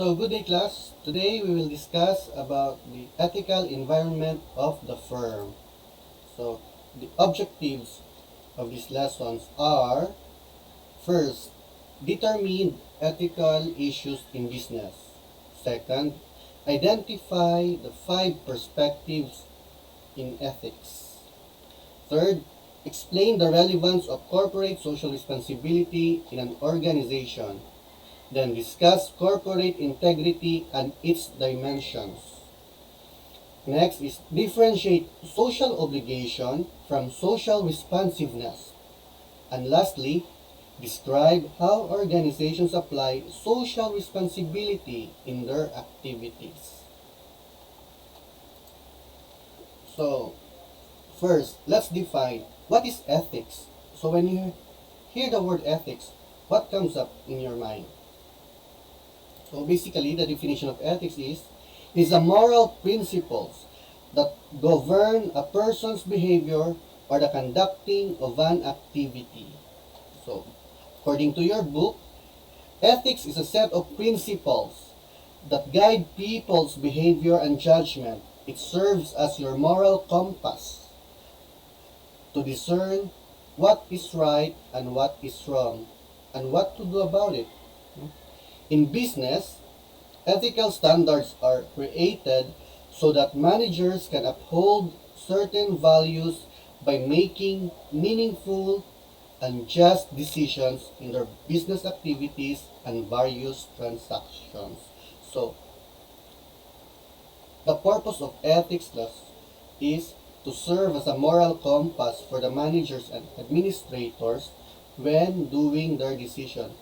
So good day class. Today we will discuss about the ethical environment of the firm. So the objectives of these lessons are: first, determine ethical issues in business. Second, identify the 5 perspectives in ethics. Third, explain the relevance of corporate social responsibility in an organization. Then discuss corporate integrity and its dimensions. Next is differentiate social obligation from social responsiveness. And lastly, describe how organizations apply social responsibility in their activities. So, first, let's define what is ethics. So when you hear the word ethics, what comes up in your mind? So basically, the definition of ethics is the moral principles that govern a person's behavior or the conducting of an activity. So, according to your book, ethics is a set of principles that guide people's behavior and judgment. It serves as your moral compass to discern what is right and what is wrong and what to do about it. In business, ethical standards are created so that managers can uphold certain values by making meaningful and just decisions in their business activities and various transactions. So, the purpose of ethics class is to serve as a moral compass for the managers and administrators when doing their decisions,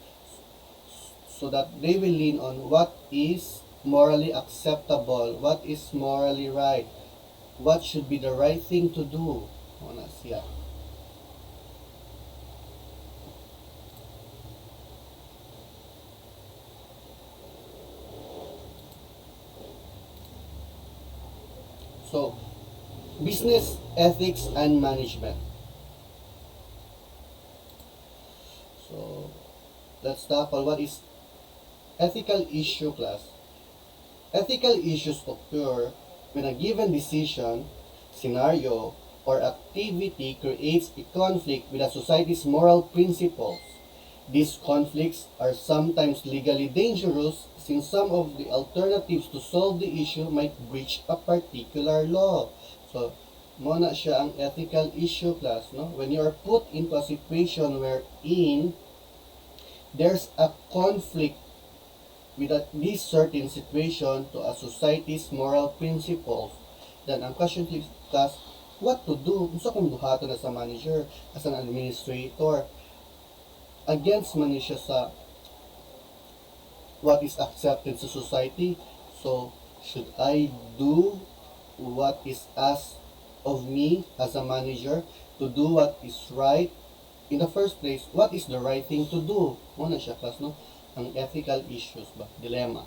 so that they will lean on what is morally acceptable, what is morally right, what should be the right thing to do. So, business ethics and management. So, let's tackle what is ethical issue class. Ethical issues occur when a given decision, scenario, or activity creates a conflict with a society's moral principles. These conflicts are sometimes legally dangerous since some of the alternatives to solve the issue might breach a particular law. So, muna siya ang ethical issue class, no? When you are put into a situation wherein there's a conflict with this certain situation to a society's moral principles, then ang question is, class, what to do? Gusto kong buhato na sa manager, as an administrator, against man siya sa what is accepted sa society. So, should I do what is asked of me as a manager to do what is right? In the first place, what is the right thing to do? Muna siya, class, no? Ang ethical issues ba? Dilemma.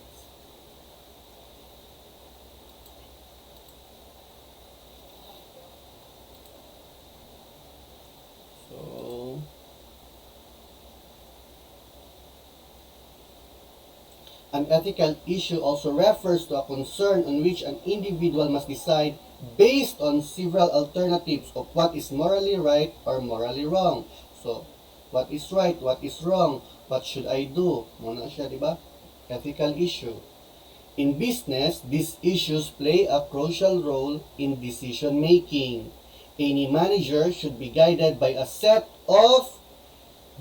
So, an ethical issue also refers to a concern on which an individual must decide based on several alternatives of what is morally right or morally wrong. So, what is right, what is wrong, what should I do? Muna siya, di ba? Ethical issue. In business, these issues play a crucial role in decision making. Any manager should be guided by a set of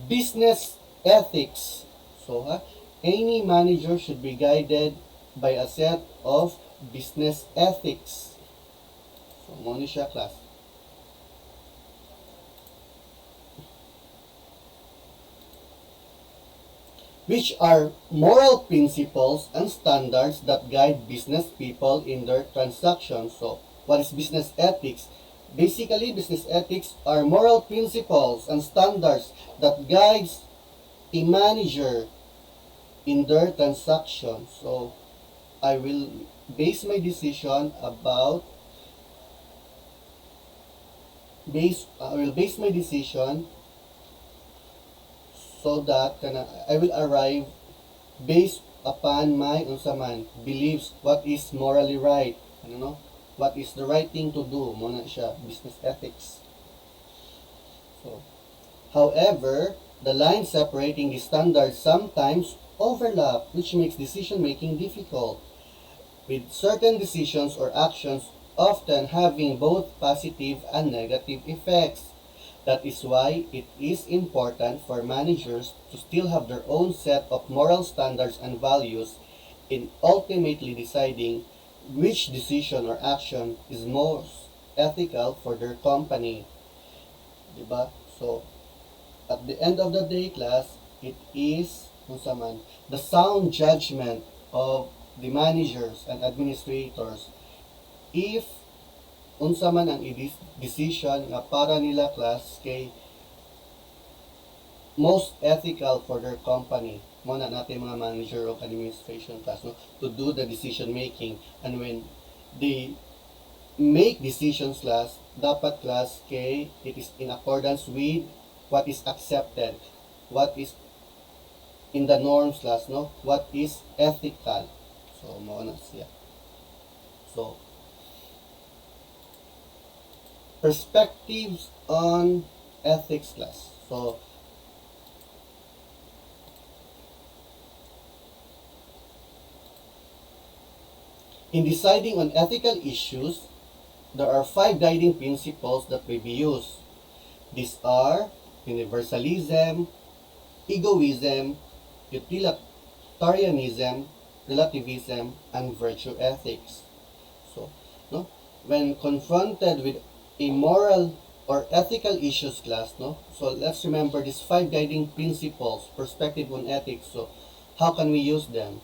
business ethics. So, any manager should be guided by a set of business ethics. So, muna siya, class. Which are moral principles and standards that guide business people in their transactions. So, what is business ethics? Basically, business ethics are moral principles and standards that guides a manager in their transactions. So, I will base my decision about so that I will arrive based upon my unsa man beliefs what is morally right, ano no, what is the right thing to do, mo na siya business ethics. So however, the lines separating the standards sometimes overlap, which makes decision making difficult, with certain decisions or actions often having both positive and negative effects. That is why it is important for managers to still have their own set of moral standards and values in ultimately deciding which decision or action is most ethical for their company. Diba? So, at the end of the day, class, it is unsa man, the sound judgment of the managers and administrators if unsa man ang decision nga para nila class kay most ethical for their company. Mo na natin mga manager of administration class, no, to do the decision making, and when they make decisions class, dapat class kay it is in accordance with what is accepted, what is in the norms class, no, what is ethical. So mo na siya. So perspectives on ethics class. So in deciding on ethical issues, there are 5 guiding principles that may be used. These are Universalism, Egoism, Utilitarianism, relativism, and virtue ethics. So, no, when confronted with a moral or ethical issues class, no, so let's remember these 5 guiding principles, perspective on ethics. So, how can we use them?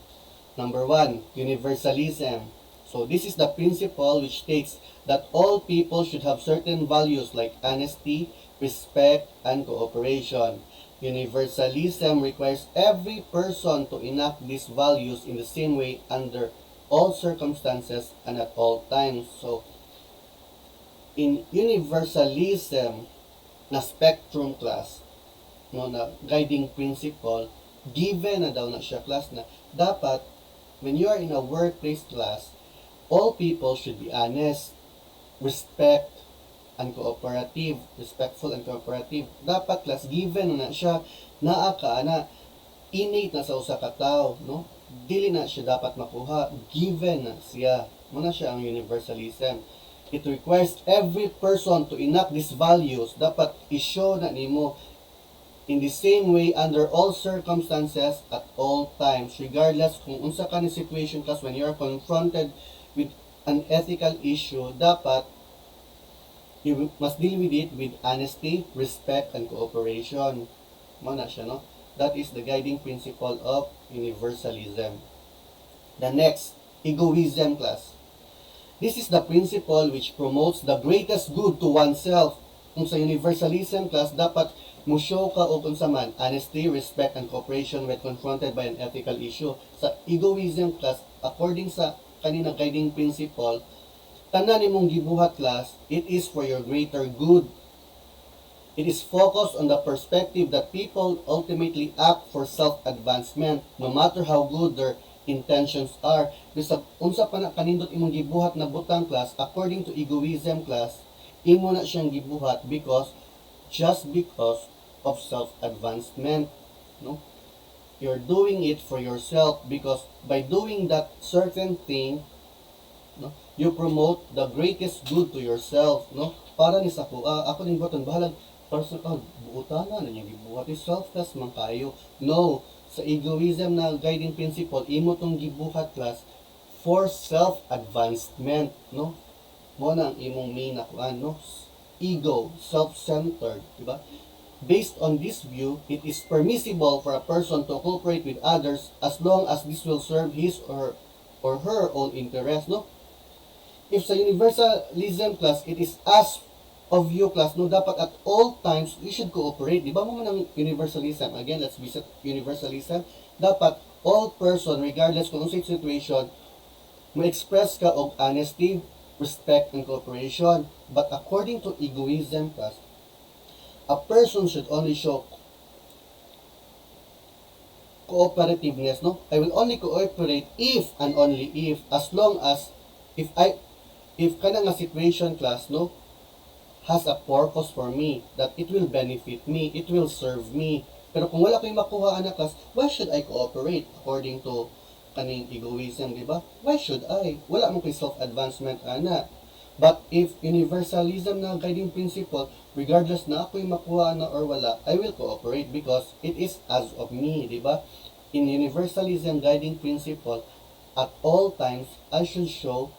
Number 1, universalism. So this is the principle which states that all people should have certain values like honesty, respect, and cooperation. Universalism requires every person to enact these values in the same way under all circumstances and at all times. So in universalism na spectrum class, no, na guiding principle, given na daw na siya class na dapat when you are in a workplace class, all people should be honest, respect, and cooperative. Respectful and cooperative. Dapat class given na siya naa ka na innate na sa usa ka tawo, no? Dili na siya dapat makuha, given na siya. Muna siya ang universalism. It requires every person to enact these values. Dapat i-show na nimo in the same way under all circumstances at all times, regardless kung unsa ka ni situation kas when you are confronted with an ethical issue, dapat you must deal with it with honesty, respect, and cooperation. Muna siya, no? That is the guiding principle of universalism. The next, egoism class. This is the principle which promotes the greatest good to oneself. Kung sa universalism class, dapat mo show ka o kung sa man, honesty, respect, and cooperation when confronted by an ethical issue. Sa egoism class, according sa kanina guiding principle, tanan nimong gibuhat class, it is for your greater good. It is focused on the perspective that people ultimately act for self-advancement, no matter how good their intentions are. Bisag unsa pa na kanindot imong gibuhat na butang class, according to egoism class, imo na siyang gibuhat just because of self-advancement, no? You're doing it for yourself because by doing that certain thing, no, you promote the greatest good to yourself, no? Para ni sa ako ning buton bahalag personal buutana na yung gibuhat is selfless man kayo. No, sa egoism na guiding principle, imo tong gibuhat class for self-advancement, no? Mo na ang imong main nakuan, no? Ego, self-centered, di ba? Based on this view, it is permissible for a person to cooperate with others as long as this will serve his or her own interest, no? If sa universalism class, it is asked of you class, no, dapat at all times, you should cooperate. Di ba mo man ang universalism? Again, let's visit universalism. Dapat all person, regardless kung anong situation, mo-express ka og honesty, respect, and cooperation. But according to egoism class, a person should only show cooperativeness, no? I will only cooperate if and only if, as long as, if kana nga situation class, no, has a purpose for me, that it will benefit me, it will serve me. Pero kung wala ko'y makuha na class, why should I cooperate according to kaning egoism, di ba? Why should I? Wala mo ko'y self-advancement ana. But if universalism na guiding principle, regardless na ako'y makuha na or wala, I will cooperate because it is as of me, di ba? In universalism guiding principle, at all times, I should show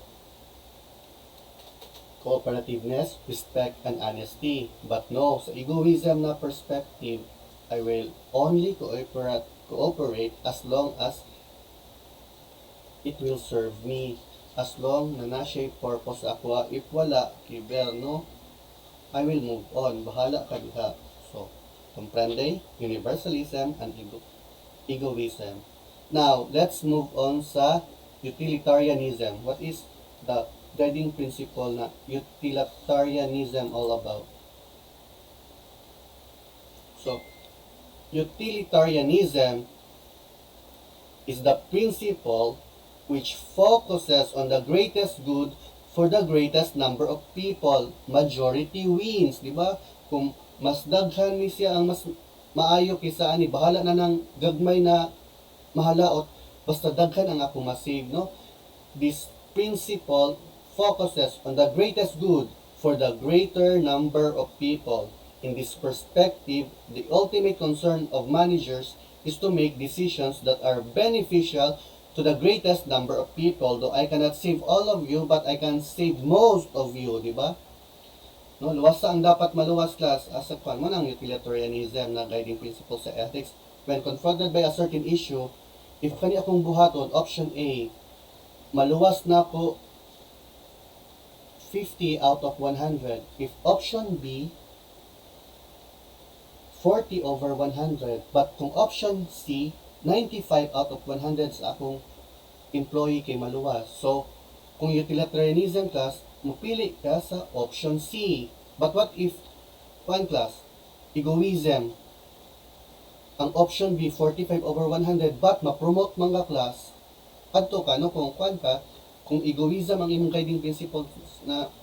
cooperativeness, respect, and honesty. But no, sa egoism na perspective, I will only cooperate as long as it will serve me. As long na nasa purpose ako. If wala, kiber, no, I will move on. Bahala ka diha. So, comprende? Universalism and egoism. Now, let's move on sa utilitarianism. What is the guiding principle na utilitarianism all about? So, utilitarianism is the principle which focuses on the greatest good for the greatest number of people. Majority wins, di ba? Kung mas daghan ni siya ang mas maayo kaysa ani, bahala na ng gagmay na mahalaot, basta daghan ang ako masave, no? This principle focuses on the greatest good for the greater number of people. In this perspective, the ultimate concern of managers is to make decisions that are beneficial to the greatest number of people. Though I cannot save all of you, but I can save most of you, di ba? No, luwas ang dapat maluwas class as a kwan mo ng utilitarianism na guiding principle sa ethics. When confronted by a certain issue, if kani akong buhaton, option A, maluwas na ako 50 out of 100. If option B, 40 over 100. But kung option C, 95 out of 100 sa akong employee kay maluwas. So, kung utilitarianism class, mupili ka sa option C. But what if, one class, egoism, ang option B, 45 over 100, but ma-promote mga class, adto ka, no, kung kwan ka, kung egoism ang imong guiding principle na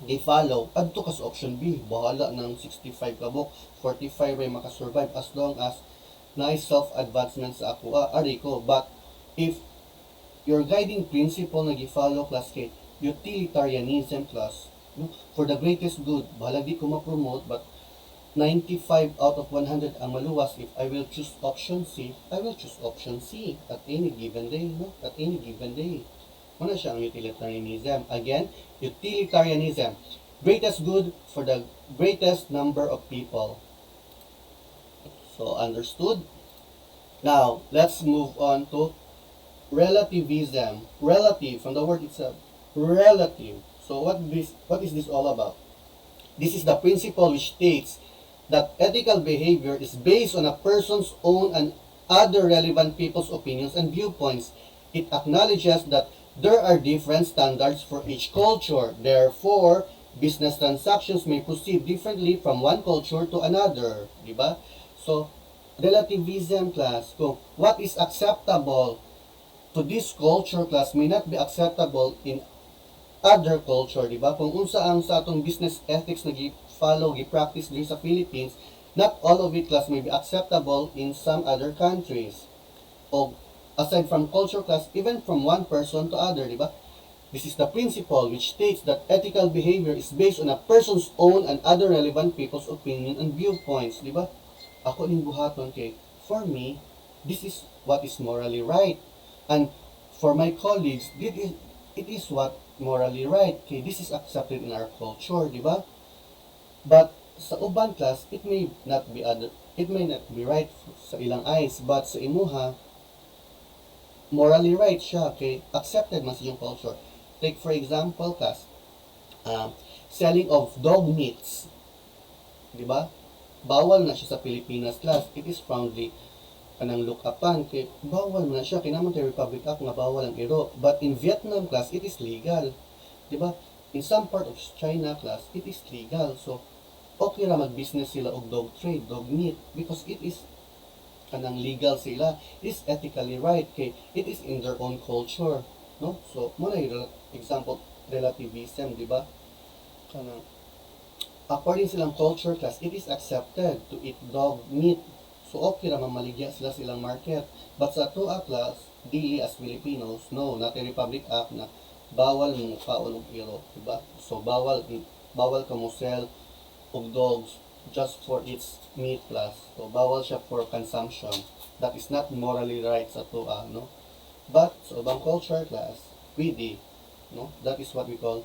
di-follow, adto ka sa option B, bahala ng 65 kabok, 45 ay makasurvive as long as na self-advancement sa ako, ari ko. But if your guiding principle na gi-follow class kay utilitarianism class, no, for the greatest good, bahala di ko ma-promote, but 95 out of 100 ang maluwas, if I will choose option C, I will choose option C at any given day, no? At any given day. Ano siya ang utilitarianism? Again, utilitarianism, greatest good for the greatest number of people. So, understood? Now, let's move on to relativism. Relative, from the word itself, relative. So, what is this all about? This is the principle which states that ethical behavior is based on a person's own and other relevant people's opinions and viewpoints. It acknowledges that there are different standards for each culture. Therefore, business transactions may proceed differently from one culture to another. Diba? So, relativism class, kung what is acceptable to this culture class may not be acceptable in other culture, di ba? Kung unsa ang sa atong business ethics na gi-follow, gi-practice dito sa Philippines, not all of it class may be acceptable in some other countries. O aside from culture class, even from one person to other, di ba? This is the principle which states that ethical behavior is based on a person's own and other relevant people's opinion and viewpoints, di ba? Ako ning buhaton kay, for me, this is what is morally right. And for my colleagues, it is what morally right. Okay, this is accepted in our culture, di ba? But sa uban class, it may not be right sa ilang eyes, but sa imuha, morally right siya, okay? Accepted man sa iyong culture. Take for example, class, selling of dog meats, di ba? Bawal na siya sa Pilipinas class. It is strongly kanang look upan kay bawal na siya, kinaman kay Republic Act nga bawal ang iro. But in Vietnam class, it is legal, di ba? In some part of China class, it is legal. So okay ra mag-business sila og dog trade, dog meat, because it is kanang legal sila is ethically right kay it is in their own culture, no? So mo na yung example relativism, di ba? Kanang according silang culture class, it is accepted to eat dog meat. So okay ra mamaligya sila silang market. But sa tua class, dili as Filipinos, no, not a Republic Act na bawal mo kaon og iro, diba? So bawal ka mo sell og dogs just for its meat class. So bawal siya for consumption. That is not morally right sa tua, no? But sa ubang culture class, pwede, no? That is what we call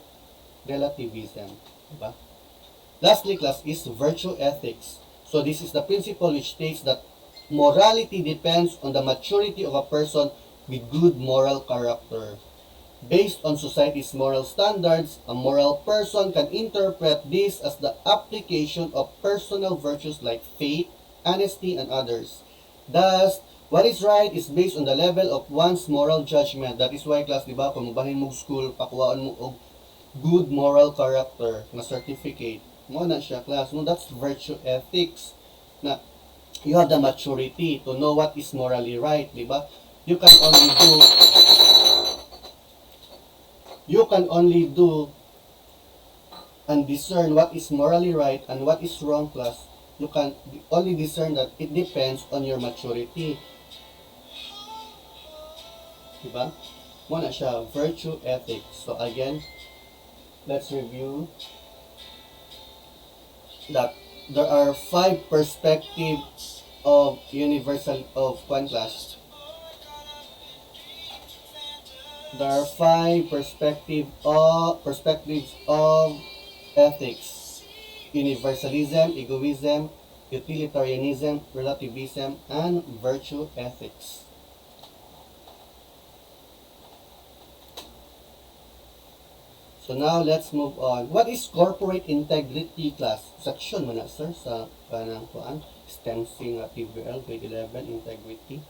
relativism, diba? Lastly, class, is virtue ethics. So this is the principle which states that morality depends on the maturity of a person with good moral character. Based on society's moral standards, a moral person can interpret this as the application of personal virtues like faith, honesty, and others. Thus, what is right is based on the level of one's moral judgment. That is why, class, di ba, kung mabahin mo school, pakuhaan mo og good moral character na certificate, mo na siya, class. No, that's virtue ethics. Na you have the maturity to know what is morally right, di ba? You can only do and discern what is morally right and what is wrong, class. You can only discern that it depends on your maturity. Di ba? Mo na siya, virtue ethics. So again, let's review that there are 5 perspectives of universal of one class. There are 5 perspectives of ethics: universalism, egoism, utilitarianism, relativism, and virtue ethics. So now let's move on. What is corporate integrity, class? Section mo na, sir, sa kanang kuan STEMC nga TVL grade 11 integrity.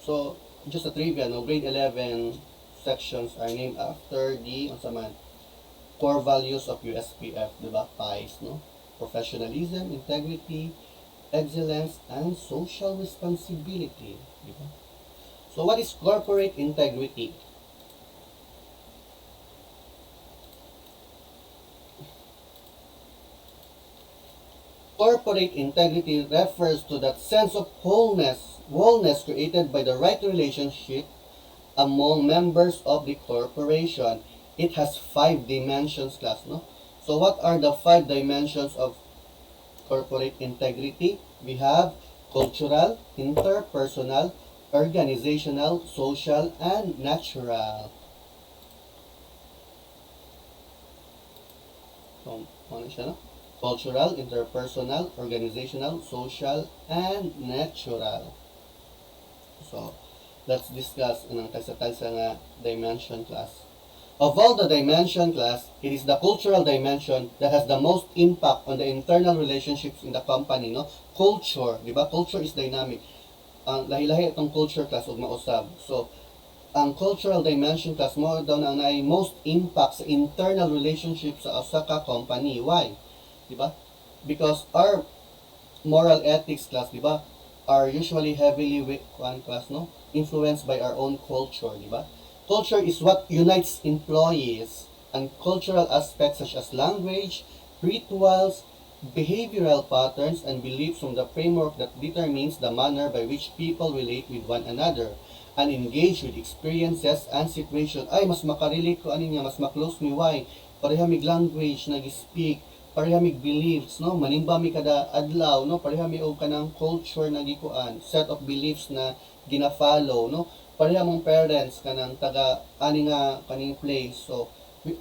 So just a trivia, no, grade 11 sections are named after the core values of USPF, diba? PIES, no? Professionalism, integrity, excellence, and social responsibility, diba? So what is corporate integrity? Corporate integrity refers to that sense of wholeness created by the right relationship among members of the corporation. It has 5 dimensions, class, no? So what are the 5 dimensions of corporate integrity? We have cultural, interpersonal, organizational, social, and natural. So, ano siya, no? Cultural, interpersonal, organizational, social, and natural. So, let's discuss ang tagsa-tagsa nga dimension, class. Of all the dimension, class, it is the cultural dimension that has the most impact on the internal relationships in the company, no? Culture, di ba? Culture is dynamic. Ang lahi-lahi itong culture, class, ug mausab. So, ang cultural dimension, class, mo daw na ang most impact sa internal relationships sa usa ka company. Why? Diba? Because our moral ethics, class, diba, are usually heavily class, no, influenced by our own culture, diba? Culture is what unites employees, and cultural aspects such as language, rituals, behavioral patterns, and beliefs from the framework that determines the manner by which people relate with one another and engage with experiences and situations. Ay, mas makarelate ko ani niya, mas maklose mi, why? Pareha mig language nag-speak, pareha mig beliefs, no, manimba mi kada adlaw, no, pareha mi og kanang culture na gikuan, set of beliefs na gina-follow, no, pareha mong parents kanang taga ani nga kaning place. So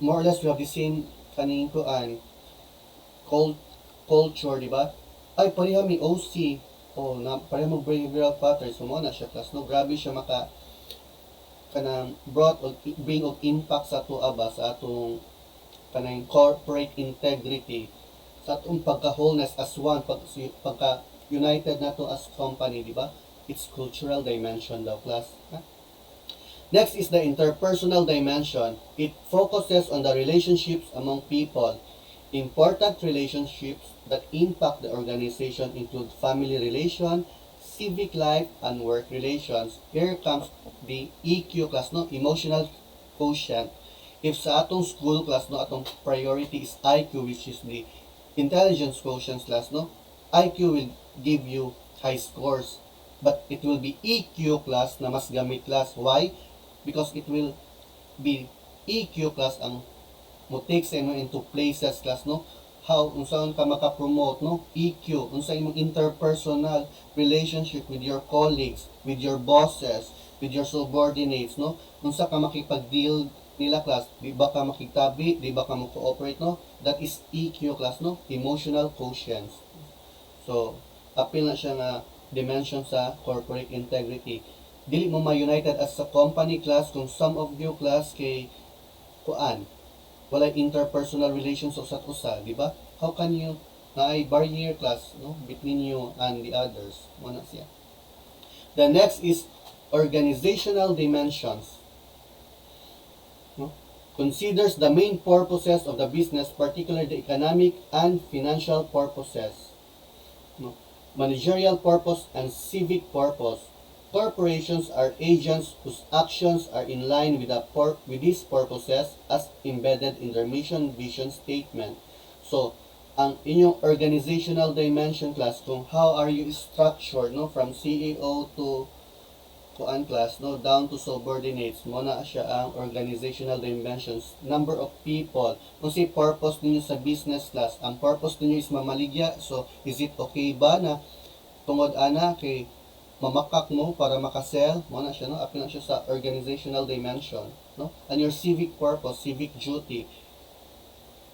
more or less we have the same kaning kuan culture, di ba? Ay pareha mi OC, oh na pareha mo behavioral patterns, so mo na siya, class, no, grabe siya maka kanang bring og impact sa ato ba sa atong kanang corporate integrity, sa atong pagka-wholeness as one, pagka-united na to as company, di ba? It's cultural dimension daw, class. Ha? Next is the interpersonal dimension. It focuses on the relationships among people. Important relationships that impact the organization include family relation, civic life and work relations, here comes the EQ class, no? Emotional quotient. If sa atong school class, no, atong priority is IQ, which is the intelligence quotient class, no? IQ will give you high scores. But it will be EQ class na mas gamit class. Why? Because it will be EQ class ang mo take sa imo into places class, no? How unsaon ka maka-promote, no? EQ unsa imong interpersonal relationship with your colleagues, with your bosses, with your subordinates, no? Unsa ka makipag-deal nila class, di ba ka makitabi, di ba ka mo cooperate, no? That is EQ class, no? Emotional quotient. So apil na siya nga dimension sa corporate integrity. Dili mo ma-united as a company class kung some of you class kay kuan walay interpersonal relations usat usa, di ba? How can you na ay barrier class, no, between you and the others? Mo na siya. The next is organizational dimensions. No? Considers the main purposes of the business, particularly the economic and financial purposes. No? Managerial purpose and civic purpose. Corporations are agents whose actions are in line with these purposes as embedded in their mission vision statement. So, ang inyong organizational dimension class, kung how are you structured, no, from CEO to kuan class, no, down to subordinates, mo na siya ang organizational dimensions. Number of people, kung si purpose ninyo sa business class, ang purpose ninyo is mamaligya, so is it okay ba na tungod ana kay mamakak mo para makasell, mo na siya, no? Apil na siya sa organizational dimension, no? And your civic purpose, civic duty,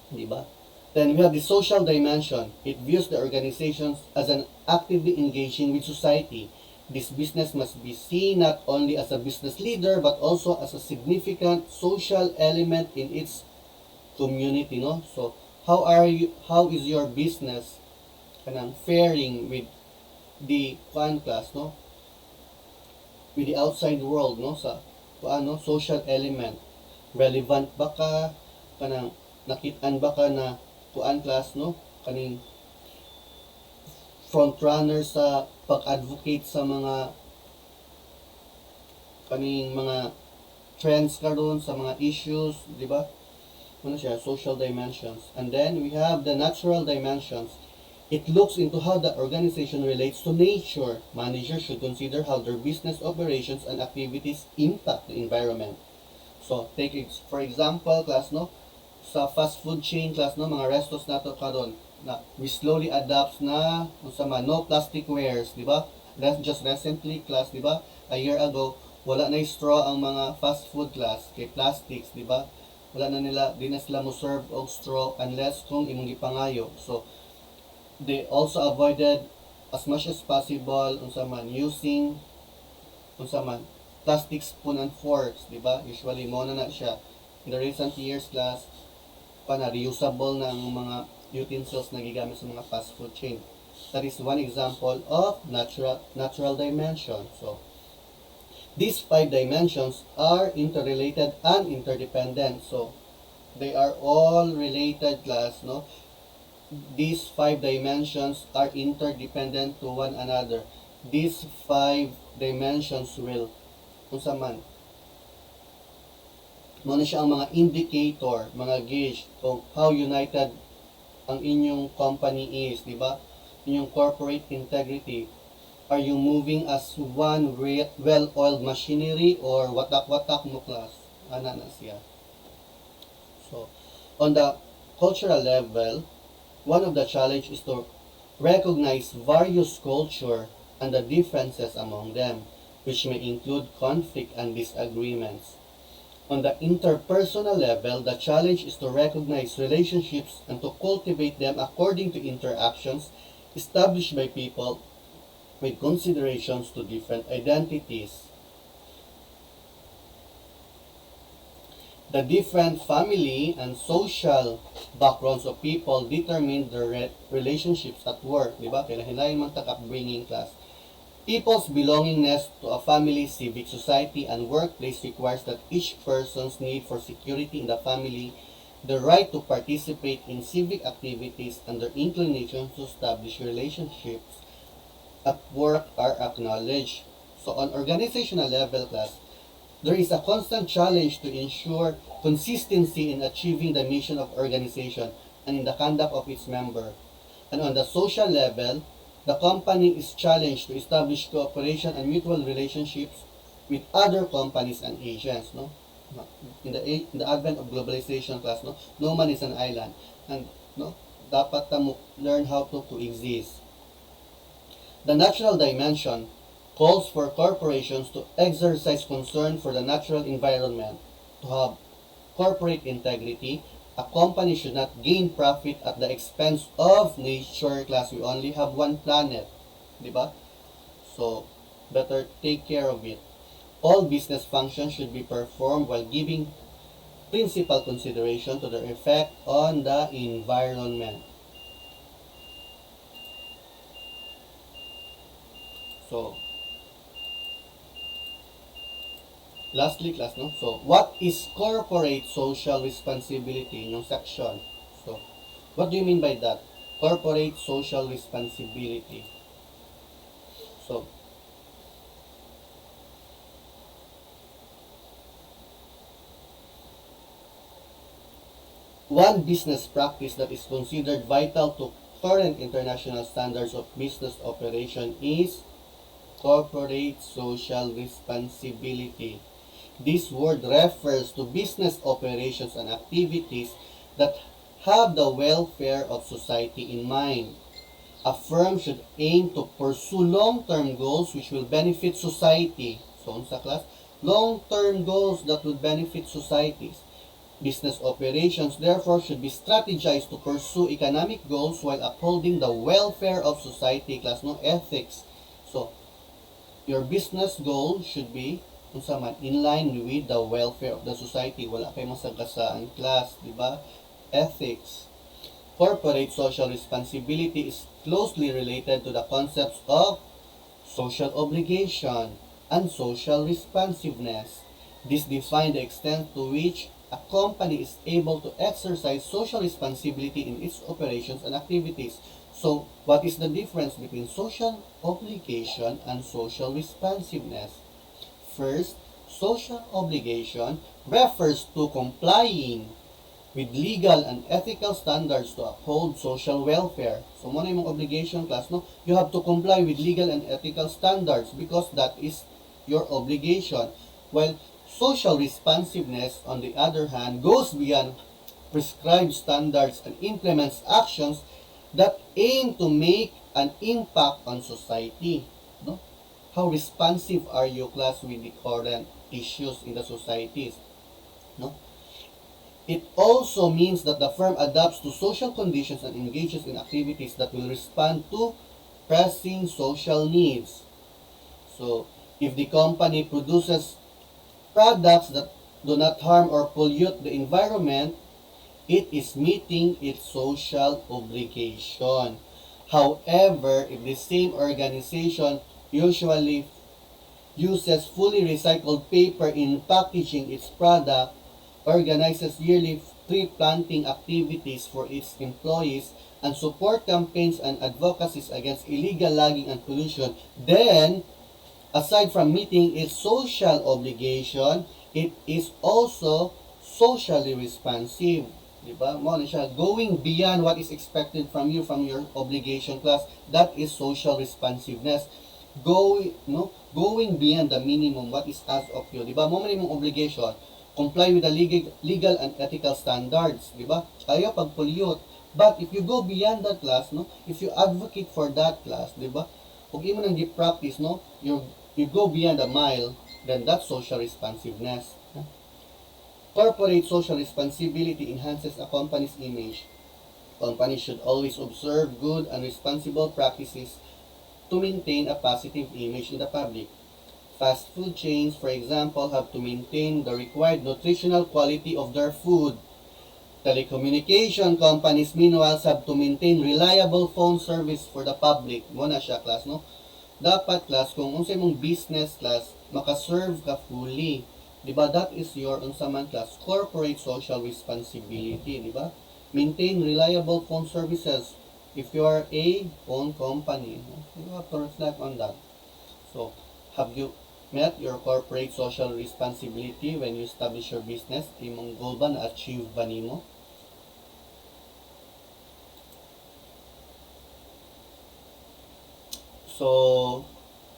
di ba? Then we have the social dimension. It views the organizations as an actively engaging with society. This business must be seen not only as a business leader but also as a significant social element in its community, no? So how is your business kanang faring with the kuan class, no, with the outside world, no, sa kuan, no, social element, relevant ba ka, kanang nakitaan ba ka na kuan class, no, kaning front runner sa pag-advocate sa mga kaning mga trends karon sa mga issues, di ba? Ano siya, social dimensions. And then we have the natural dimensions. It looks into how the organization relates to nature. Managers should consider how their business operations and activities impact the environment. So, take for example, class, no, sa fast food chain class, no, mga restos nato karon na we slowly adapt na usama no plastic wares, di ba? Just recently class, di ba? A year ago, wala na straw ang mga fast food class kay plastics, di ba? Wala na nila, di na sila mo serve og straw unless kung imong gipangayo. So, they also avoided as much as possible using plastic spoon and forks, di ba? Usually mo na siya in the recent years class reusable na ang mga utensils na gigamit sa mga fast food chain. That is one example of natural dimension. So these 5 dimensions are interrelated and interdependent. So they are all related class, no? These 5 dimensions are interdependent to one another. These 5 dimensions will mo na siya ang mga indicator, mga gauge kung how united ang inyong company is, di ba? Inyong corporate integrity. Are you moving as one well-oiled machinery or watak-watak mo class? Ana na siya. So, on the cultural level, one of the challenge is to recognize various culture and the differences among them, which may include conflict and disagreements. On the interpersonal level, the challenge is to recognize relationships and to cultivate them according to interactions established by people with considerations to different identities. The different family and social backgrounds of people determine their relationships at work, di ba? Kailangan man upbringing class. People's belongingness to a family, civic society, and workplace requires that each person's need for security in the family, the right to participate in civic activities, and their inclination to establish relationships at work are acknowledged. So on organizational level, class, there is a constant challenge to ensure consistency in achieving the mission of organization and in the conduct of its member. And on the social level, the company is challenged to establish cooperation and mutual relationships with other companies and agents. No, in the advent of globalization, class, no man is an island, and no, dapat mo learn how to coexist. The natural dimension calls for corporations to exercise concern for the natural environment, to have corporate integrity. A company should not gain profit at the expense of nature, class. We only have one planet, di ba? So, better take care of it. All business functions should be performed while giving principal consideration to their effect on the environment. So, lastly, class, no? So, what is corporate social responsibility in yung section? So, what do you mean by that? Corporate social responsibility. So, one business practice that is considered vital to current international standards of business operation is corporate social responsibility. This word refers to business operations and activities that have the welfare of society in mind. A firm should aim to pursue long-term goals which will benefit society. So, sa class, long-term goals that will benefit societies. Business operations, therefore, should be strategized to pursue economic goals while upholding the welfare of society, class, no? Ethics. So, your business goal should be in line with the welfare of the society. Wala kayo masagasaan, class, di ba? Ethics. Corporate social responsibility is closely related to the concepts of social obligation and social responsiveness. This defines the extent to which a company is able to exercise social responsibility in its operations and activities. So, what is the difference between social obligation and social responsiveness? First, social obligation refers to complying with legal and ethical standards to uphold social welfare. So, muna yung obligation, class, no? You have to comply with legal and ethical standards because that is your obligation. While social responsiveness, on the other hand, goes beyond prescribed standards and implements actions that aim to make an impact on society. No? How responsive are you, class, with the current issues in the societies? No? It also means that the firm adapts to social conditions and engages in activities that will respond to pressing social needs. So, if the company produces products that do not harm or pollute the environment, it is meeting its social obligation. However, if the same organization usually uses fully recycled paper in packaging its product, organizes yearly tree planting activities for its employees, and support campaigns and advocacies against illegal logging and pollution, then, aside from meeting its social obligation, it is also socially responsive. Diba? Mo na siya, going beyond what is expected from you, from your obligation, class, that is social responsiveness. Going beyond the minimum, what is asked of you. Diba? Mo man yung obligation, comply with the legal and ethical standards. Diba? Ayaw pag-pollute. But if you go beyond that, class, no, if you advocate for that, class, diba? Kung imo nang gi-practice, no, you go beyond a mile, then that's social responsiveness. Corporate social responsibility enhances a company's image. Companies should always observe good and responsible practices to maintain a positive image in the public. Fast food chains, for example, have to maintain the required nutritional quality of their food. Telecommunication companies, meanwhile, have to maintain reliable phone service for the public. Muna siya, class, no? Dapat, class, kung unsay mong business, class, makaserve ka fully. Diba? That is your, unsaman, class, corporate social responsibility. Diba? Maintain reliable phone services if you are a own company, you have to reflect on that. So, have you met your corporate social responsibility when you establish your business? Imong goal ba na-achieve ba nimo? So,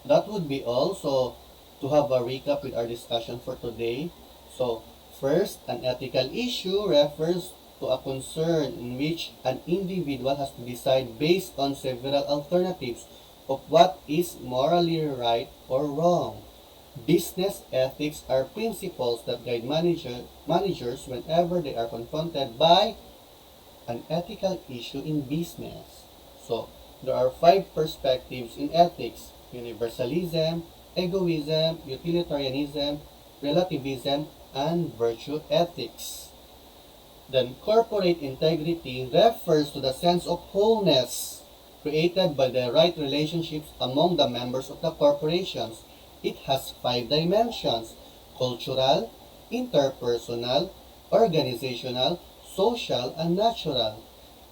that would be all. So, to have a recap with our discussion for today. So, first, an ethical issue refers to a concern in which an individual has to decide based on several alternatives of what is morally right or wrong. Business ethics are principles that guide managers whenever they are confronted by an ethical issue in business. So, there are 5 perspectives in ethics: Universalism, Egoism, Utilitarianism, relativism, and virtue ethics. Then, corporate integrity refers to the sense of wholeness created by the right relationships among the members of the corporations. It has 5 dimensions: cultural, interpersonal, organizational, social, and natural.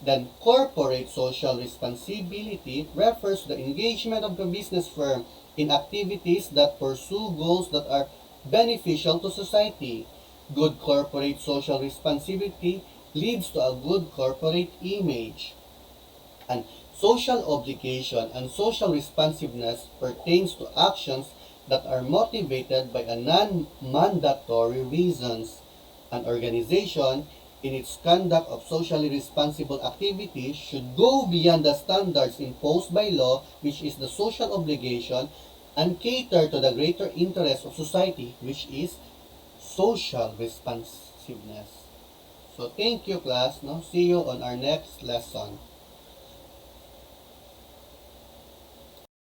Then, corporate social responsibility refers to the engagement of the business firm in activities that pursue goals that are beneficial to society. Good corporate social responsibility leads to a good corporate image. And social obligation and social responsiveness pertains to actions that are motivated by a non-mandatory reasons. An organization, in its conduct of socially responsible activities, should go beyond the standards imposed by law, which is the social obligation, and cater to the greater interest of society, which is social responsiveness. So thank you, class. No? See you on our next lesson.